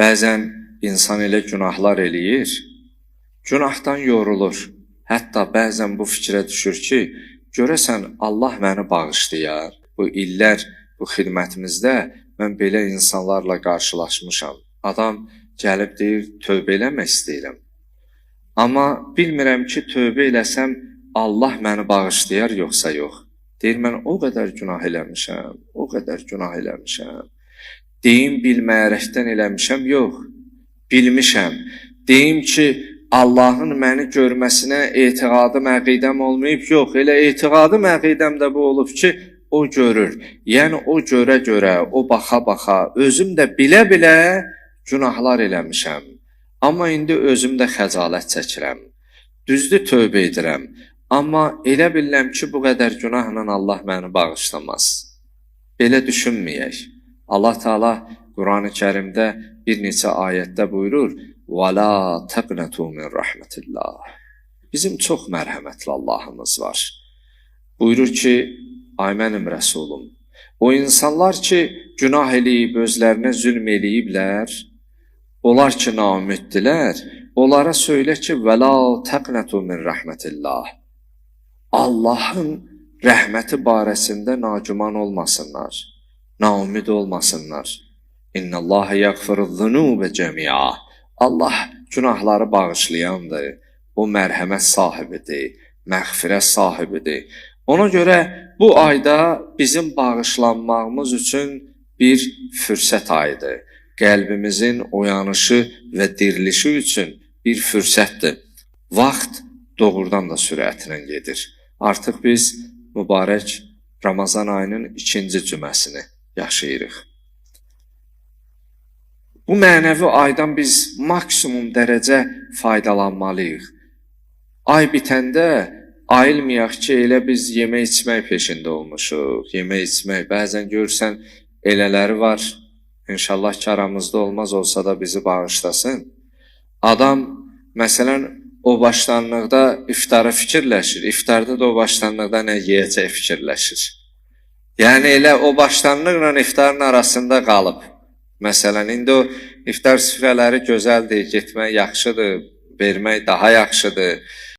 Bəzən insan elə günahlar eləyir, günahdan yorulur. Hətta bəzən bu fikrə düşür ki, görəsən Allah məni bağışlayar. Bu illər bu xidmətimizdə mən belə insanlarla qarşılaşmışam. Adam gəlib deyir, tövbə eləmək istəyirəm. Amma bilmirəm ki, tövbə eləsəm Allah məni bağışlayar yoxsa yox. Deyir, mən o qədər günah eləmişəm, o qədər günah eləmişəm. Deyim, bilməyərəkdən eləmişəm, yox, bilmişəm. Deyim ki, Allahın məni görməsinə etiqadım, əqidəm olmayıb, yox, elə etiqadım, əqidəm də bu olub ki, o görür. Yəni, o görə-görə, o baxa-baxa, özüm də bilə-bilə günahlar eləmişəm. Amma indi özüm də xəcalət çəkirəm. Düzdür, tövbə edirəm. Amma elə bilirəm ki, bu qədər günahla Allah məni bağışlamaz. Belə düşünməyək. Allah Teala Quran-ı Kərimdə bir neçə ayətdə buyurur: "Vəla təqnətu min rəhmətillah." Bizim çox mərhəmətli Allahımız var. Buyurur ki, ay mənim rəsulum, o insanlar ki, günah eləyib, özlərinə zülm eləyiblər, onlar ki, naümiddilər, onlara söylə ki, "Vəla təqnətu min rəhmətillah." Allahın rəhməti barəsində nagüman olmasınlar, naümid olmasınlar. İnnəllaha yəğfiruz-zunube cəmi'a. Allah günahları bağışlayandır, o mərhəmət sahibidir, məğfirət sahibidir. Ona görə bu ayda bizim bağışlanmağımız üçün bir fürsət ayıdır. Qəlbimizin oyanışı və dirilişi üçün bir fürsətdir. Vaxt doğrudan da sürətlə gedir. Artıq biz mübarək Ramazan ayının 2-ci cüməsini yaşayırıq. Bu mənəvi aydan biz maksimum dərəcə faydalanmalıyıq. Ay bitəndə ayılmayaq ki, elə biz yemək içmək peşində olmuşuq. Yemək içmək, bəzən görürsən elələri var. İnşallah ki, aramızda olmaz, olsa da bizi bağışlasın. Adam, məsələn, o başlanlıqda iftarı fikirləşir, iftarda da o başlanlıqda nə yeyəcək fikirləşir. Yəni elə o başlanlıqla iftarın arasında qalıb. Məsələn, indi o iftar süfrələri gözəldir, getmək yaxşıdır, vermək daha yaxşıdır.